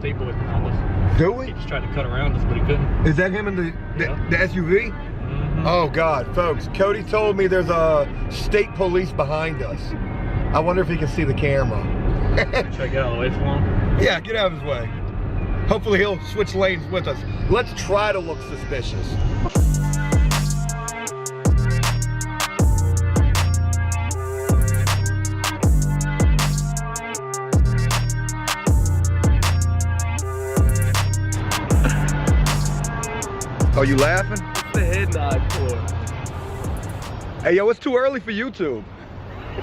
staple it on us. Do we? He just tried to cut around us, but he couldn't. Is that him in the SUV? Mm-hmm. Oh God, folks, Cody told me there's a state police behind us. I wonder if he can see the camera. Should I get out of the way for him? Yeah, get out of his way. Hopefully he'll switch lanes with us. Let's try to look suspicious. Are you laughing? What's the head nod for? Hey, yo, it's too early for YouTube.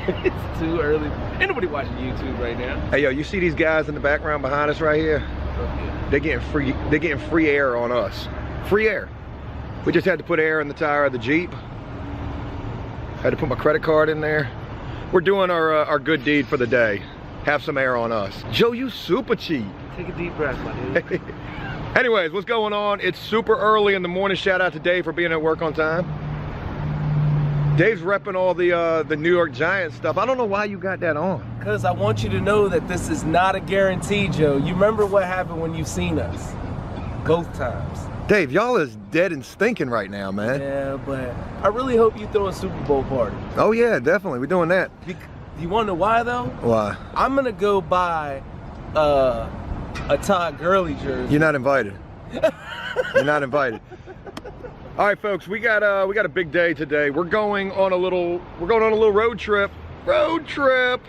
It's too early. Ain't nobody watching YouTube right now. Hey, yo, you see these guys in the background behind us right here? They're getting free air on us. Free air. We just had to put air in the tire of the Jeep. Had to put my credit card in there. We're doing our good deed for the day. Have some air on us. Joe, you super cheap. Take a deep breath, my dude. Anyways, what's going on? It's super early in the morning. Shout out to Dave for being at work on time. Dave's repping all the New York Giants stuff. I don't know why you got that on. Because I want you to know that this is not a guarantee, Joe. You remember what happened when you've seen us? Both times. Dave, y'all is dead and stinking right now, man. Yeah, but I really hope you throw a Super Bowl party. Oh yeah, definitely. We're doing that. You want to know why, though? Why? I'm going to go buy a Todd Gurley jersey. You're not invited. You're not invited. All right, folks, we got a big day today. We're going on a little road trip. Road trip.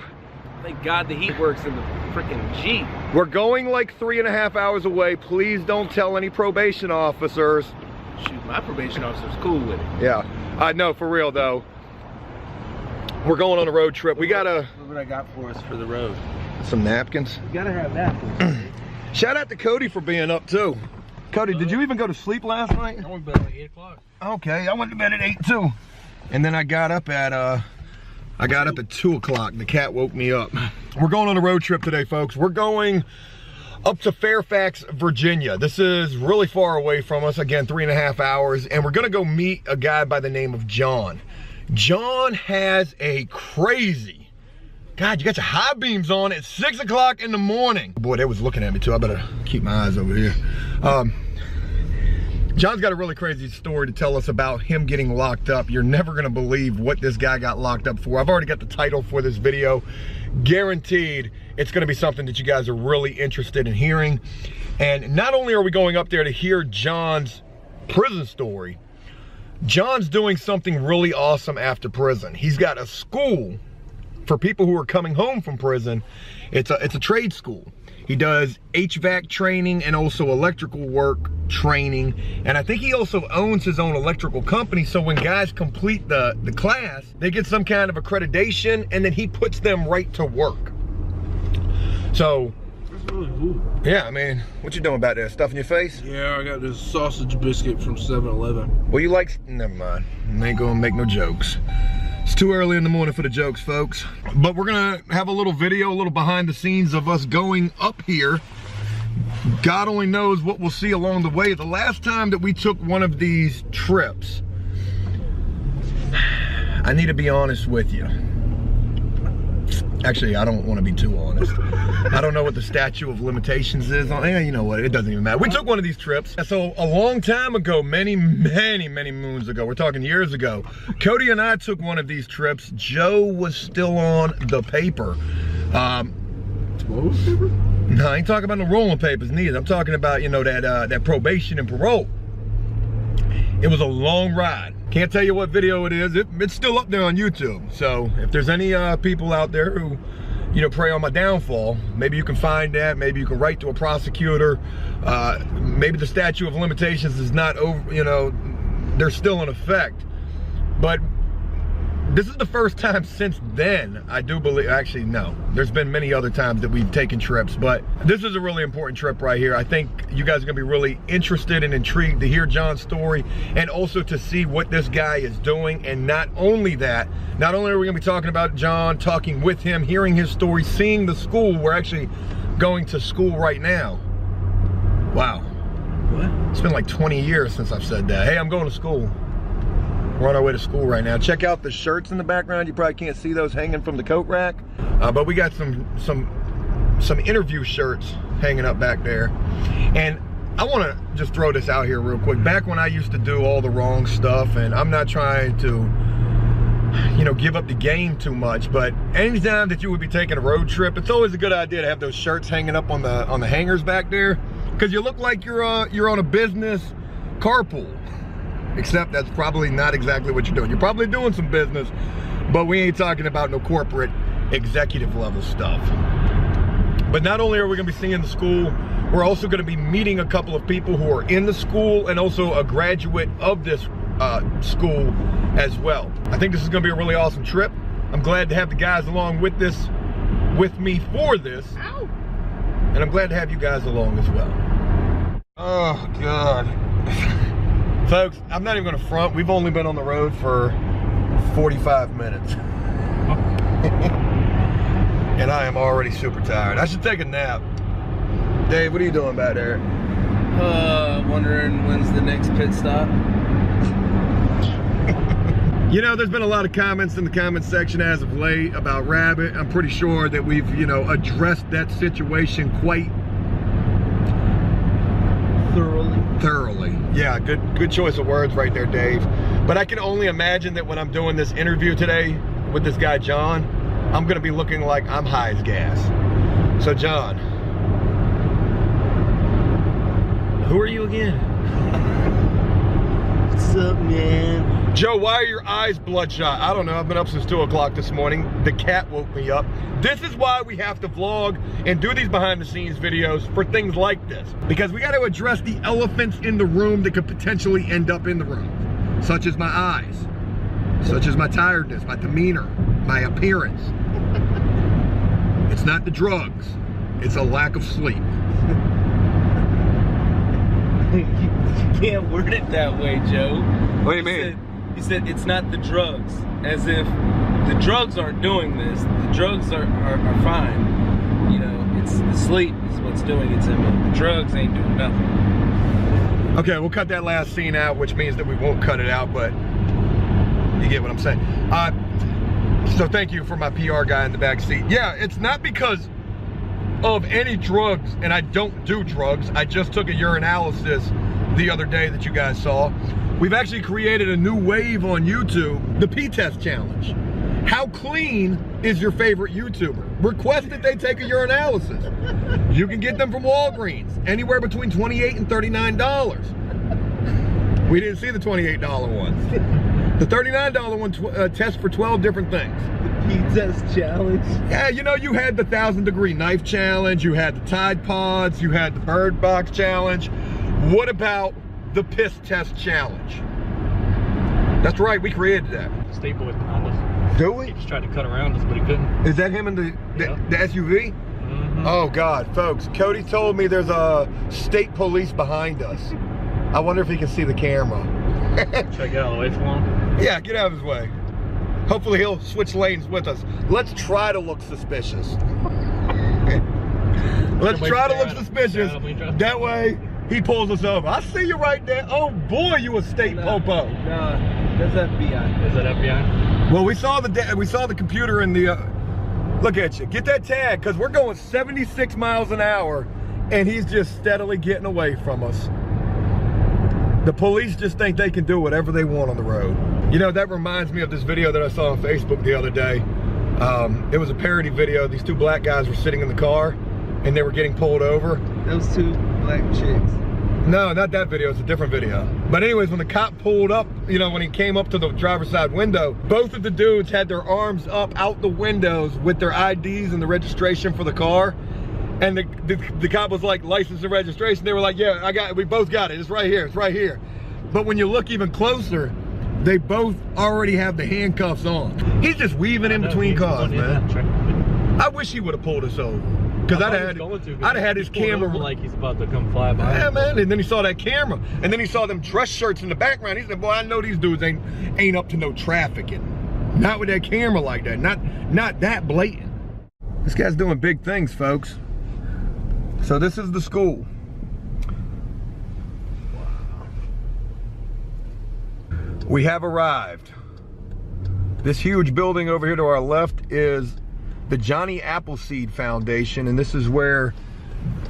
Thank God the heat works in the freaking Jeep. We're going like 3.5 hours away. Please don't tell any probation officers. Shoot, my probation officer's cool with it. Yeah, I know, for real though. We're going on a road trip. Look what I got for us for the road. Some napkins. You gotta have napkins. Shout out to Cody for being up too. Cody, did you even go to sleep last night? I went to bed at 8 o'clock. Okay, I went to bed at 8 too. And then I got up at 2 o'clock. The cat woke me up. We're going on a road trip today, folks. We're going up to Fairfax, Virginia. This is really far away from us. Again, 3.5 hours. And we're gonna go meet a guy by the name of John. John has a crazy, God, you got your high beams on at 6 o'clock in the morning. Boy, they was looking at me too. I better keep my eyes over here. John's got a really crazy story to tell us about him getting locked up. You're never gonna believe what this guy got locked up for. I've already got the title for this video. Guaranteed it's gonna be something that you guys are really interested in hearing. And not only are we going up there to hear John's prison story, John's doing something really awesome after prison. He's got a school for people who are coming home from prison. It's a trade school. He does HVAC training and also electrical work training. And I think he also owns his own electrical company. So when guys complete the class, they get some kind of accreditation and then he puts them right to work. So, That's really cool. yeah, I mean, what you doing about that? Stuff in your face? Yeah, I got this sausage biscuit from 7-Eleven. Well, you like, never mind. I ain't gonna make no jokes. It's too early in the morning for the jokes, folks. But we're gonna have a little video, a little behind the scenes of us going up here. God only knows what we'll see along the way. The last time that we took one of these trips, I need to be honest with you. Actually, I don't want to be too honest. I don't know what the statute of limitations is on. Yeah, you know what? It doesn't even matter. We took one of these trips. So a long time ago, many moons ago, we're talking years ago, Cody and I took one of these trips. Joe was still on the paper. What paper? No, I ain't talking about the rolling papers neither. I'm talking about, you know, that probation and parole. It was a long ride. Can't tell you what video it is. It's still up there on YouTube. So if there's any people out there who, you know, prey on my downfall, maybe you can find that. Maybe you can write to a prosecutor. Maybe the statute of limitations is not over, you know, they're still in effect. But this is the first time since then, I do believe, actually no, there's been many other times that we've taken trips, but this is a really important trip right here. I think you guys are gonna be really interested and intrigued to hear John's story and also to see what this guy is doing. And not only that, not only are we gonna be talking about John, talking with him, hearing his story, seeing the school. We're actually going to school right now. Wow. What? It's been like 20 years since I've said that. Hey, I'm going to school. We're on our way to school right now. Check out the shirts in the background. You probably can't see those hanging from the coat rack. But we got some interview shirts hanging up back there. And I want to just throw this out here real quick. Back when I used to do all the wrong stuff, and I'm not trying to, you know, give up the game too much, but anytime that you would be taking a road trip, it's always a good idea to have those shirts hanging up on the hangers back there, because you look like you're on a business carpool. Except that's probably not exactly what you're doing. You're probably doing some business, but we ain't talking about no corporate executive level stuff. But not only are we gonna be seeing the school, we're also gonna be meeting a couple of people who are in the school and also a graduate of this school as well. I think this is gonna be a really awesome trip. I'm glad to have the guys along with me for this. Ow. And I'm glad to have you guys along as well. Oh God. Folks, I'm not even gonna front. We've only been on the road for 45 minutes. And I am already super tired. I should take a nap. Dave, what are you doing back there? Wondering when's the next pit stop. You know, there's been a lot of comments in the comment section as of late about Rabbit. I'm pretty sure that we've, you know, addressed that situation quite thoroughly. Yeah, good choice of words right there, Dave. But I can only imagine that when I'm doing this interview today with this guy, John, I'm gonna be looking like I'm high as gas. So John, who are you again? What's up, man? Joe, why are your eyes bloodshot? I don't know, I've been up since 2 o'clock this morning. The cat woke me up. This is why we have to vlog and do these behind the scenes videos for things like this. Because we got to address the elephants in the room that could potentially end up in the room. Such as my eyes, such as my tiredness, my demeanor, my appearance. It's not the drugs, it's a lack of sleep. You can't word it that way, Joe. What do you mean? You said it's not the drugs, as if the drugs aren't doing this. The drugs are fine. You know, it's the sleep is what's doing it to me. The drugs ain't doing nothing. Okay, we'll cut that last scene out, which means that we won't cut it out, but you get what I'm saying. So thank you for my PR guy in the back seat. Yeah, it's not because of any drugs, and I don't do drugs. I just took a urinalysis the other day that you guys saw. We've actually created a new wave on YouTube, the P-Test Challenge. How clean is your favorite YouTuber? Request that they take a urinalysis. You can get them from Walgreens, anywhere between $28 and $39. We didn't see the $28 ones. The $39 one tests for 12 different things. The P-Test Challenge? Yeah, you know, you had the 1,000-degree knife challenge, you had the Tide Pods, you had the Bird Box challenge. What about the Piss Test Challenge? That's right, we created that. Staple with behind us. Do we? He just tried to cut around us, but he couldn't. Is that him in the SUV? Mm-hmm. Oh God, folks, Cody told me there's a state police behind us. I wonder if he can see the camera. Should I get out of the way for him? Yeah, get out of his way. Hopefully he'll switch lanes with us. Let's try to look suspicious. Let's try to look suspicious. That way he pulls us over. I see you right there. Oh boy, you a state popo. Nah, that's FBI. Is that FBI? Well, we saw the computer in the. Look at you. Get that tag, because we're going 76 miles an hour, and he's just steadily getting away from us. The police just think they can do whatever they want on the road. You know, that reminds me of this video that I saw on Facebook the other day. It was a parody video. These two black guys were sitting in the car, and they were getting pulled over. Those two black chicks. No, not that video, it's a different video. But anyways, when the cop pulled up, you know, when he came up to the driver's side window, both of the dudes had their arms up out the windows with their IDs and the registration for the car. And the cop was like, license and registration. They were like, yeah, we both got it. It's right here, it's right here. But when you look even closer, they both already have the handcuffs on. He's just weaving in between cars, man. I wish he would have pulled us over. Because I'd have had his camera like he's about to come fly by. Yeah, man. And then he saw that camera, and then he saw them dress shirts in the background. He said, "Boy, I know these dudes ain't up to no trafficking. Not with that camera like that. Not that blatant." This guy's doing big things, folks. So this is the school. We have arrived. This huge building over here to our left is the Johnny Appleseed Foundation, and this is where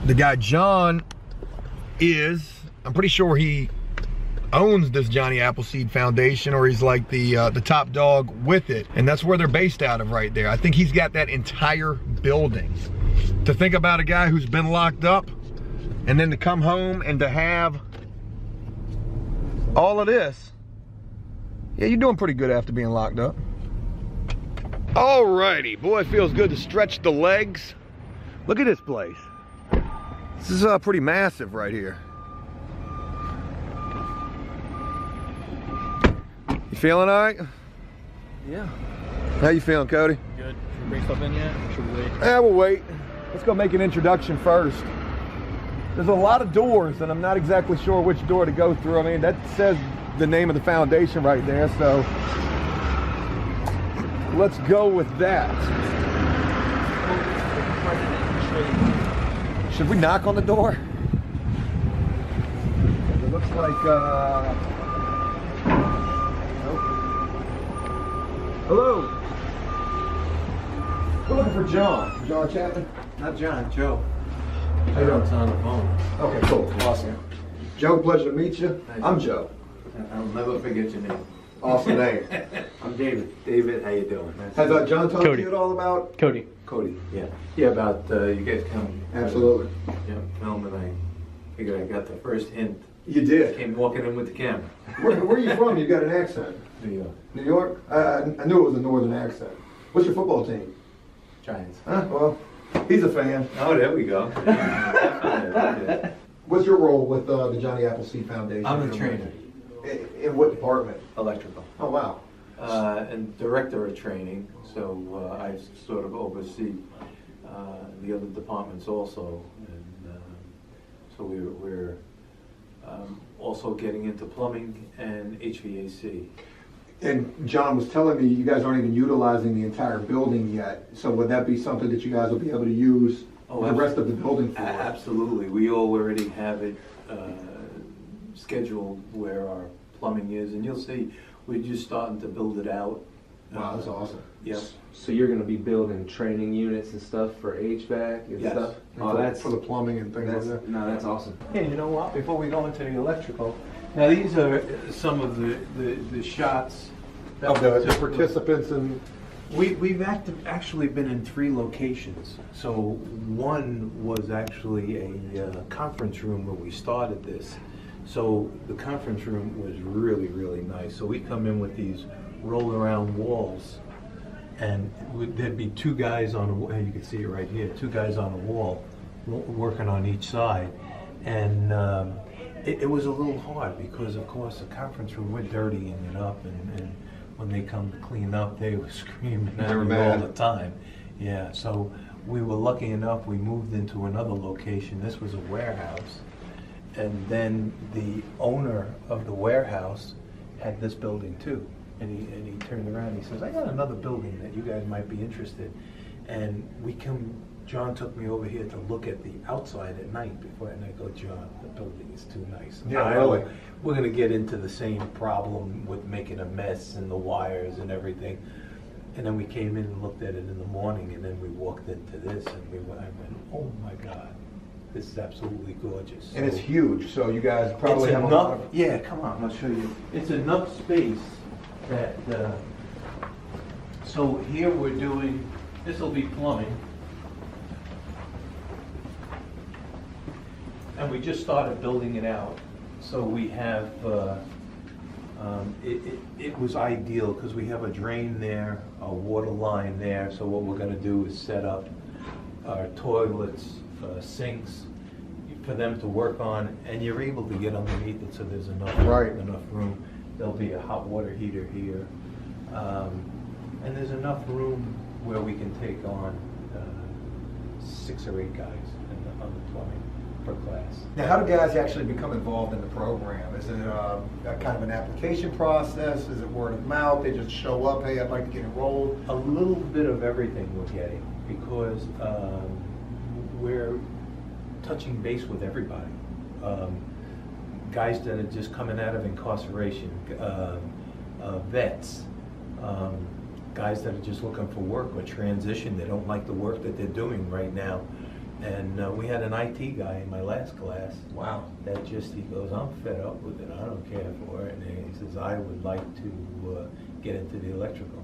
The guy John I'm pretty sure he owns this Johnny Appleseed Foundation, or he's like the top dog with it, and that's where they're based out of right there. I think he's got that entire building. To think about a guy who's been locked up, and then to come home and to have all of this. Yeah, you're doing pretty good after being locked up. Alrighty, boy, it feels good to stretch the legs. Look at this place. This is pretty massive right here. You feeling all right? Yeah. How you feeling, Cody? Good. Should we bring stuff in yet? Or should we wait? We'll wait. Let's go make an introduction first. There's a lot of doors, and I'm not exactly sure which door to go through. I mean, that says the name of the foundation right there, so let's go with that. Should we knock on the door? It looks like, nope. Hello. We're looking for John. John Chapman? Not John, Joe. How you doing? Joe's on the phone. Okay, cool. Awesome. Joe, pleasure to meet you. I'm Joe. I'll never forget your name. Awesome name. I'm David. David, how you doing? Has John talked to you at all about? Cody. Cody, yeah. Yeah, about you guys come. Absolutely. Yeah, film, and I figured I got the first hint. You I did. came walking in with the camera. Where are you from? You got an accent. New York. New York? I knew it was a northern accent. What's your football team? Giants. Huh? Well, he's a fan. Oh, there we go. Definitely. What's your role with the Johnny Appleseed Foundation? I'm a trainer. In what department? Electrical. Oh, wow. And director of training, so I sort of oversee the other departments also, and so we're also getting into plumbing and HVAC. And John was telling me you guys aren't even utilizing the entire building yet, so would that be something that you guys will be able to use the rest of the building for? Absolutely. We already have it scheduled where our plumbing is, and you'll see we're just starting to build it out. Wow, that's awesome. Yep. So you're going to be building training units and stuff for HVAC and Yes. stuff? Oh, that's for the plumbing and things like that. No, that's awesome. Hey, you know what? Before we go into the electrical, now these are some of the shots Of the participants and. We've actually been in 3 locations. So one was actually a conference room where we started this. So the conference room was really, really nice. So we come in with these roll around walls, and there'd be 2 guys on a wall. You can see it right here. 2 guys on a wall working on each side. And it was a little hard because, of course, the conference room, we're dirtying it up, and when they come to clean up, they were screaming at me all the time. Yeah, so we were lucky enough, we moved into another location. This was a warehouse. And then the owner of the warehouse had this building too. And he turned around and he says, I got another building that you guys might be interested. And John took me over here to look at the outside at night and I go, John, the building is too nice. Yeah, really. We're gonna get into the same problem with making a mess and the wires and everything. And then we came in and looked at it in the morning, and then we walked into this, and I went, oh my God, this is absolutely gorgeous. And it's huge, so you guys probably have a lot of. Yeah, come on, I'll show you. It's enough space that, so here we're doing, this will be plumbing. And we just started building it out. So we have, it was ideal because we have a drain there, a water line there. So what we're gonna do is set up our toilets, sinks for them to work on, and you're able to get underneath it so there's enough room. There'll be a hot water heater here. And there's enough room where we can take on 6 or 8 guys on the plumbing per class. Now, how do guys actually become involved in the program? Is it a kind of an application process? Is it word of mouth? They just show up, hey, I'd like to get enrolled? A little bit of everything we're getting because we're touching base with everybody. Guys that are just coming out of incarceration, vets, guys that are just looking for work or transition. They don't like the work that they're doing right now. And we had an IT guy in my last class. Wow. That just, he goes, I'm fed up with it, I don't care for it. And he says, I would like to get into the electrical.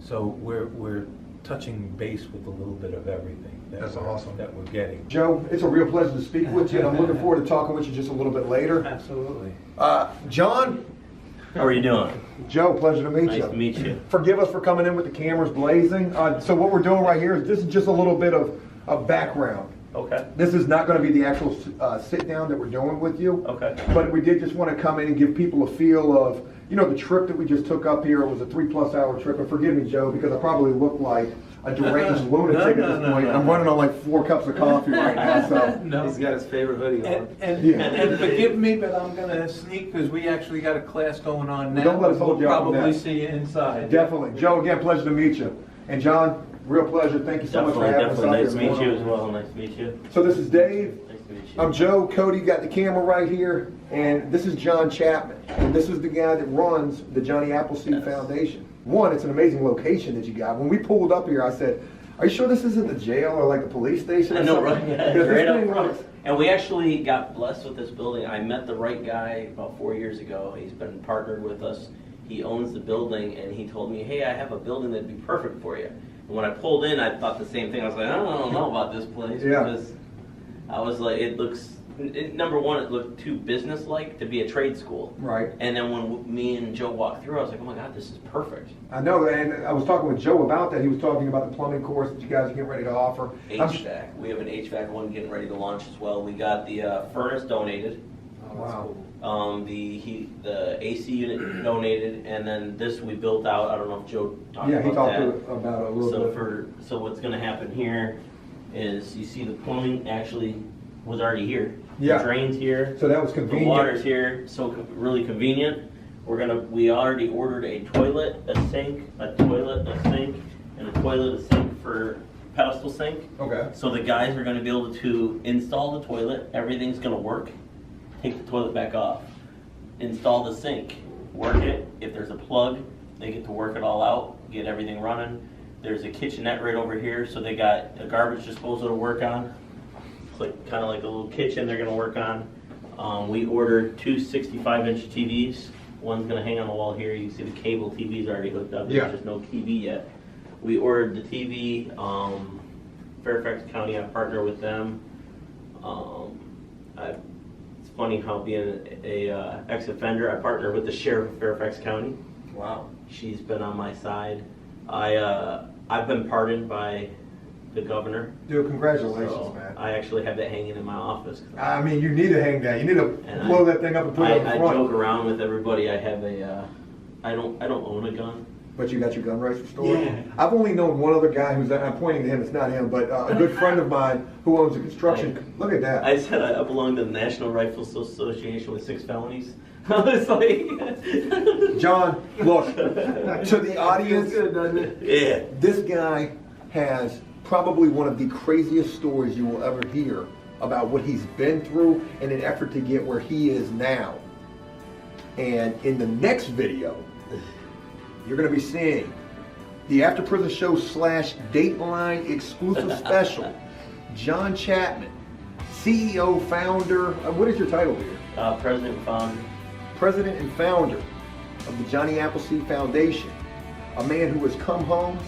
So we're touching base with a little bit of everything That's awesome. that we're getting. Joe, it's a real pleasure to speak with you, and I'm looking forward to talking with you just a little bit later. Absolutely. John, How are you doing? Joe, pleasure to meet you. Nice to meet you. Forgive us for coming in with the cameras blazing. So what we're doing right here is this is just a little bit of background. Okay. This is not going to be the actual sit down that we're doing with you. Okay. But we did just want to come in and give people a feel of, you know, the trip that we just took up here. It was a 3+ hour trip. And forgive me, Joe, because I probably look like a deranged lunatic at this point. I'm running on like 4 cups of coffee right now. So No. He's got his favorite hoodie on. And forgive me, but I'm gonna sneak because we actually got a class going on now. Don't let us hold you up on We'll probably that. see you inside. definitely. Joe, again, pleasure to meet you. And John, real pleasure. Thank you so much for having us out Definitely. here. Nice to meet you as well. Nice to meet you. So this is Dave. Nice to meet you. I'm Joe. Cody got the camera right here, and this is John Chapman. And this is the guy that runs the Johnny Appleseed Foundation. One, it's an amazing location that you got. When we pulled up here, I said, "Are you sure this isn't the jail or like a police station?" I or know, something?" right? Yeah, Because right this up thing front. looks- And we actually got blessed with this building. I met the right guy about 4 years ago. He's been partnered with us. He owns the building, and he told me, "Hey, I have a building that'd be perfect for you." And when I pulled in, I thought the same thing. I was like, "I don't know about this place," Yeah. because I was like, it looks. Number one, it looked too business-like to be a trade school. Right. And then when me and Joe walked through, I was like, "Oh my God, this is perfect." I know, and I was talking with Joe about that. He was talking about the plumbing course that you guys are getting ready to offer. HVAC. We have an HVAC one getting ready to launch as well. We got the furnace donated. Wow. The AC unit donated, and then this we built out. I don't know if Joe talked Yeah, he about talked that. about it a little bit. So what's going to happen here is you see the plumbing actually was already here. Yeah. The drain's here. So that was The convenient. water's here, so really convenient. We already ordered a toilet, a sink, a toilet, a sink, and a toilet, a sink for pedestal sink. Okay. So the guys are going to be able to install the toilet, everything's going to work, take the toilet back off, install the sink, work it. If there's a plug, they get to work it all out, get everything running. There's a kitchenette right over here, so they got a garbage disposal to work on. It's like kind of like a little kitchen they're going to work on. We ordered 2 65-inch TVs. One's going to hang on the wall here. You can see the cable TV's already hooked up. Yeah. There's just no TV yet. We ordered the TV. Fairfax County, I partner with them. It's funny how being a ex-offender, I partner with the sheriff of Fairfax County. Wow. She's been on my side. I've been pardoned by the governor. Dude, congratulations, So man. I actually have that hanging in my office. I mean, you need to hang that. You need to And blow that thing up and put it up I in front. joke around with everybody. I have I don't own a gun. But you got your gun rights restored? Yeah. I've only known one other guy who's, I'm pointing to him, it's not him, but a good friend of mine who owns a construction. Look at that. I said I belong to the National Rifle Association with 6 felonies. I was like, John, look, to the audience, yeah. this guy has probably one of the craziest stories you will ever hear about what he's been through in an effort to get where he is now. And in the next video, you're going to be seeing the After Prison Show / Dateline exclusive special. John Chapman, CEO, founder, what is your title here? President founder. President and founder of the Johnny Appleseed Foundation, a man who has come home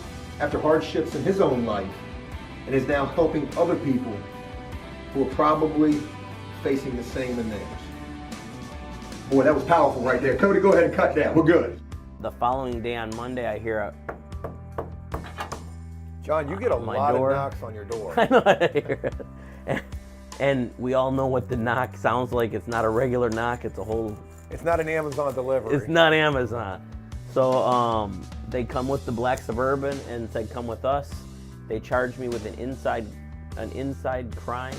after hardships in his own life and is now helping other people who are probably facing the same in theirs. Boy, that was powerful right there. Cody, go ahead and cut that. We're good. The following day on Monday, I hear a John, you get a My lot door. of knocks on your door. I know I hear it. And we all know what the knock sounds like. It's not a regular knock. It's a whole. It's not an Amazon delivery. It's not Amazon. So they come with the black Suburban and said, "Come with us." They charged me with an inside crime